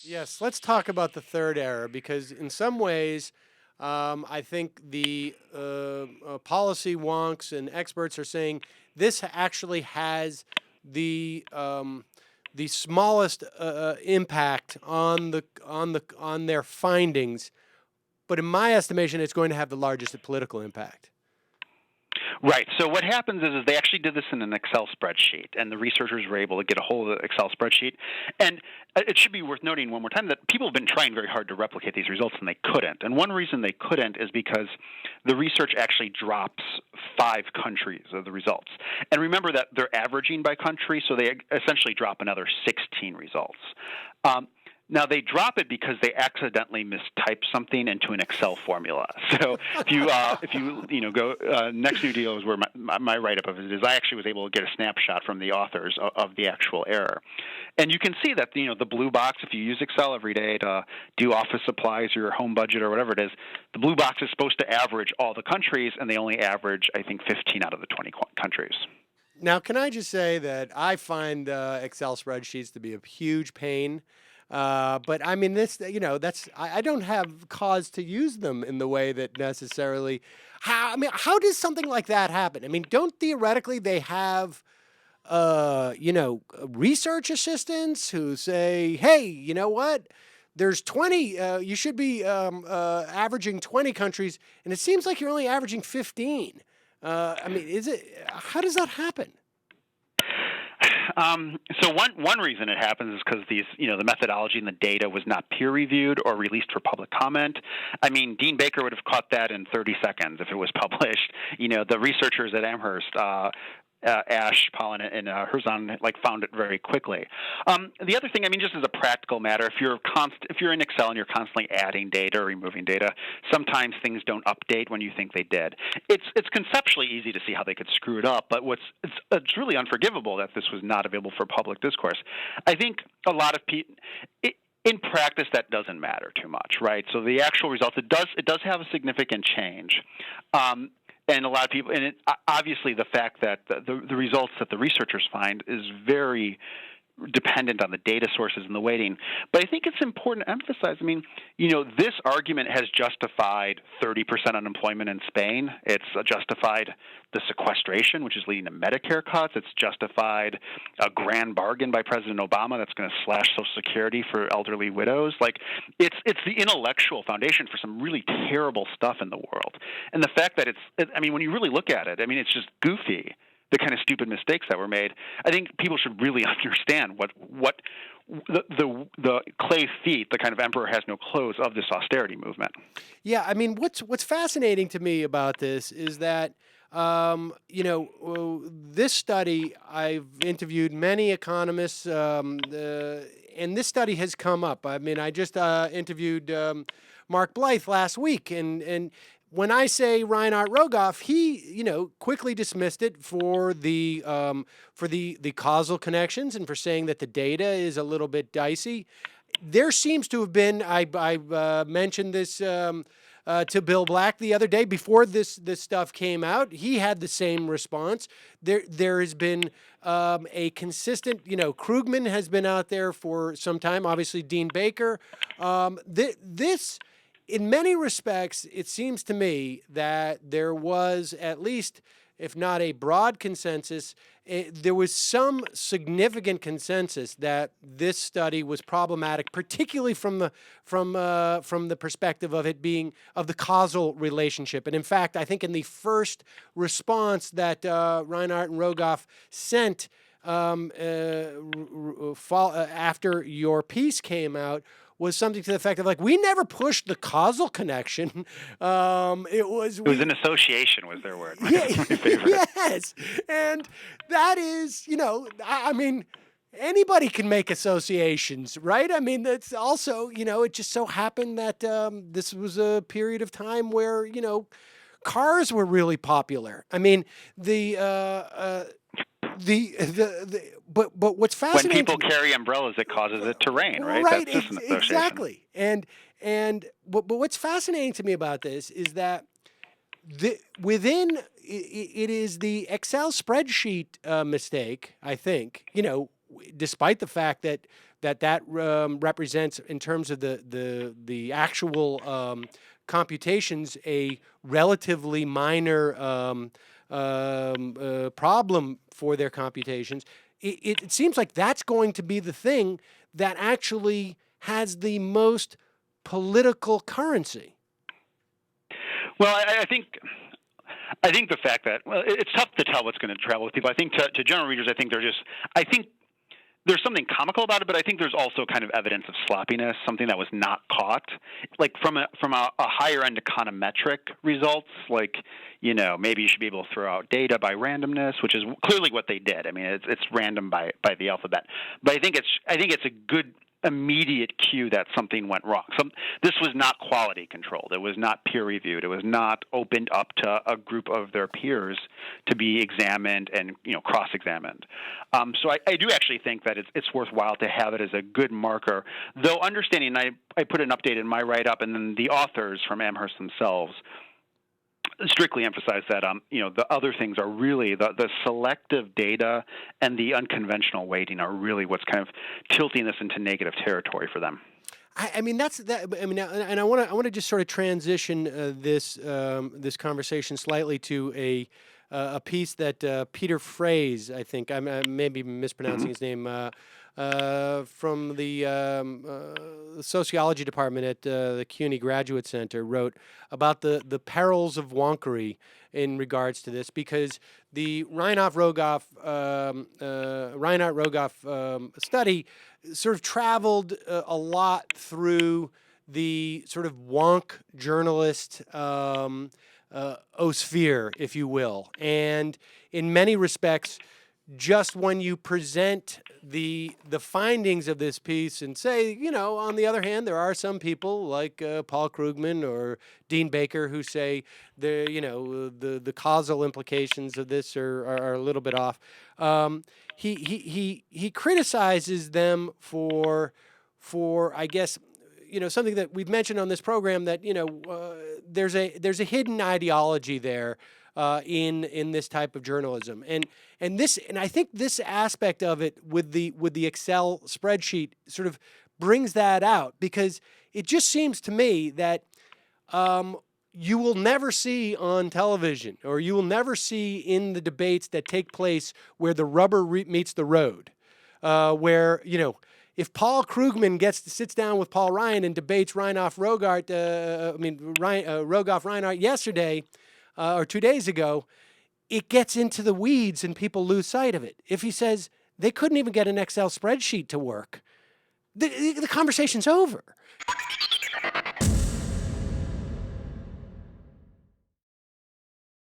Yes, let's talk about the third error because in some ways, I think the policy wonks and experts are saying this actually has the smallest impact on their findings, but in my estimation, it's going to have the largest political impact. Right. So what happens is they actually did this in an Excel spreadsheet, and the researchers were able to get a hold of the Excel spreadsheet. And it should be worth noting one more time that people have been trying very hard to replicate these results, and they couldn't. And one reason they couldn't is because the research actually drops 5 countries of the results. And remember that they're averaging by country, so they essentially drop another 16 results. Now they drop it because they accidentally mistyped something into an Excel formula. So if you go Next New Deal is where my write up of it is. I actually was able to get a snapshot from the authors of the actual error, and you can see that the blue box. If you use Excel every day to do office supplies or your home budget or whatever it is, the blue box is supposed to average all the countries, and they only average 15 out of the 20 countries. Now, can I just say that I find Excel spreadsheets to be a huge pain. But I mean, I don't have cause to use them in the way that necessarily. How does something like that happen? I mean, don't theoretically they have, research assistants who say, hey, you know what? There's 20. You should be averaging 20 countries, and it seems like you're only averaging 15. How does that happen? So one reason it happens is because the methodology and the data was not peer reviewed or released for public comment. I mean, Dean Baker would have caught that in 30 seconds if it was published. The researchers at Amherst, Ash, Pollen, and Herzon found it very quickly. The other thing, just as a practical matter, if you're in Excel and you're constantly adding data or removing data, sometimes things don't update when you think they did. It's conceptually easy to see how they could screw it up, but it's really unforgivable that this was not available for public discourse. I think a lot of people. In practice, that doesn't matter too much, right? So the actual results, it does have a significant change. And a lot of people, and obviously the fact that the results that the researchers find is very dependent on the data sources and the weighting. But I think it's important to emphasize, this argument has justified 30% unemployment in Spain. It's justified the sequestration, which is leading to Medicare cuts. It's justified a grand bargain by President Obama that's going to slash Social Security for elderly widows. It's the intellectual foundation for some really terrible stuff in the world. And the fact that when you really look at it, it's just goofy, the kind of stupid mistakes that were made. I think people should really understand what the clay feet, the kind of emperor has no clothes of this austerity movement. Yeah, what's fascinating to me about this is that this study, I've interviewed many economists, and this study has come up. I just interviewed Mark Blythe last week, and when I say Rhienhart Rogoff, he, quickly dismissed it for the causal connections and for saying that the data is a little bit dicey. There seems to have been, I mentioned this to Bill Black the other day before this stuff came out. He had the same response. There has been a consistent, Krugman has been out there for some time. Obviously, Dean Baker. This. In many respects, it seems to me that there was at least, if not a broad consensus, there was some significant consensus that this study was problematic, particularly from the perspective of it being of the causal relationship. And in fact, I think in the first response that Rhienhart and Rogoff sent after your piece came out, was something to the effect of we never pushed the causal connection. It was an association was their word. Yeah, yes, and that is, anybody can make associations, right? That's also, it just so happened that this was a period of time where, cars were really popular. But what's fascinating, when people carry umbrellas, it causes it to rain, right? Right, that's just an association. Exactly. But what's fascinating to me about this is that it is the Excel spreadsheet mistake, I think, despite the fact that represents, in terms of the actual computations, a relatively minor problem for their computations, it seems like that's going to be the thing that actually has the most political currency. Well, I think the fact that, well, it's tough to tell what's going to travel with people. I think to general readers, I think there's something comical about it, but I think there's also kind of evidence of sloppiness, something that was not caught. Like from a higher end econometric results, like, maybe you should be able to throw out data by randomness, which is clearly what they did. I mean, it's random by the alphabet. But I think it's a good immediate cue that something went wrong. This was not quality controlled. It was not peer reviewed. It was not opened up to a group of their peers to be examined and cross-examined. So I do actually think that it's worthwhile to have it as a good marker, though understanding, I put an update in my write-up, and then the authors from Amherst themselves strictly emphasize that the other things are really the selective data and the unconventional weighting are really what's kind of tilting this into negative territory for them. I mean, and I want to just sort of transition this conversation slightly to a piece that Peter Fraze, I think I may be mispronouncing his name, from the sociology department at the CUNY Graduate Center, wrote about the perils of wonkery in regards to this, because the Rhienhart Rogoff study sort of traveled a lot through the sort of wonk journalist osphere, if you will, and in many respects, just when you present the findings of this piece and say, on the other hand, there are some people like Paul Krugman or Dean Baker who say the causal implications of this are a little bit off. He criticizes them for I guess something that we've mentioned on this program, that there's a hidden ideology there in this type of journalism, and I think this aspect of it with the Excel spreadsheet sort of brings that out, because it just seems to me that you will never see on television, or you will never see in the debates that take place where the rubber meets the road, where if Paul Krugman sits down with Paul Ryan and debates Rogoff Rhienhart yesterday, or 2 days ago, it gets into the weeds and people lose sight of it. If he says they couldn't even get an Excel spreadsheet to work, the conversation's over.